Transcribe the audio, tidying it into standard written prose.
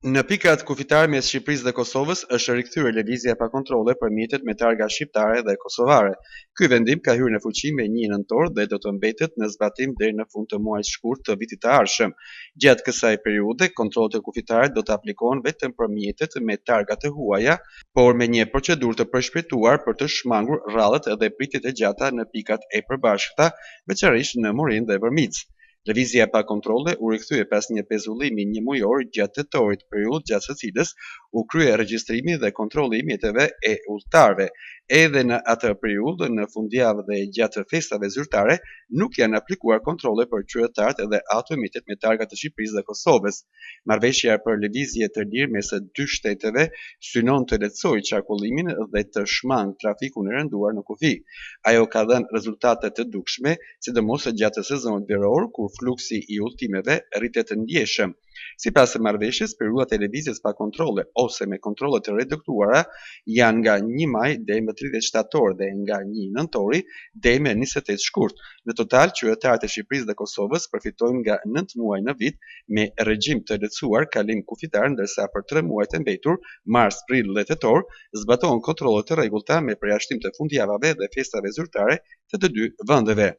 Në pikat kufitare mes Shqipërisë dhe Kosovës është rikthyer lëvizja pa kontrolle për mjetet me targa shqiptare dhe kosovare. Ky vendim ka hyrë në fuqi me 1 nëntor dhe do të mbetet në zbatim deri në fund të muajit shkurt të vitit të ardhshëm. Gjatë kësaj periudhe, kontrollet e kufitare do të aplikohen vetëm për mjetet me targa të huaja, por me një procedurë të përshpejtuar për të shmangur rrallet dhe pritjet e gjata në pikat e përbashkëta, veçanërisht në Morin dhe Vërmicë. Lëvizja pa kontrolle u rikthye pas një pezullimi 1 mujor gjatë tetorit, periudhë gjatë së cilës u krye regjistrimi dhe kontrolli i mjeteve e udhëtarëve. Edhe në atë periudhë, në fundjavë dhe gjatë festave zyrtare, nuk janë aplikuar kontrolle për qytetarët dhe automjetet me targa të Shqipërisë dhe Kosovës. Marrëveshja për lëvizje të lirë mes së dy shteteve synon të lehtësojë qarkullimin dhe të shmangë trafikun e rënduar në kufi. Ajo ka dhënë rezultate të dukshme, sidomos gjatë sezonit veror, kur fluksi i udhëtimeve rritet të ndjeshëm. Sipas së marrëveshjes, periudhat e lëvizjes pa kontrolle ose me kontrolle të reduktuara janë nga 1 maj deri më 30 shtator dhe nga 1 nëntori deri më 28 shkurt. Në total, qytetarët e Shqipërisë dhe Kosovës përfitojnë nga 9 muaj në vit me regjim të lehtësuar kalim kufitar, ndërsa për 3 muajt e mbetur, mars, prill dhe tetor, zbatohen kontrolle të rregullta me përjashtim të fundjavave dhe festave zyrtare të dy vendeve.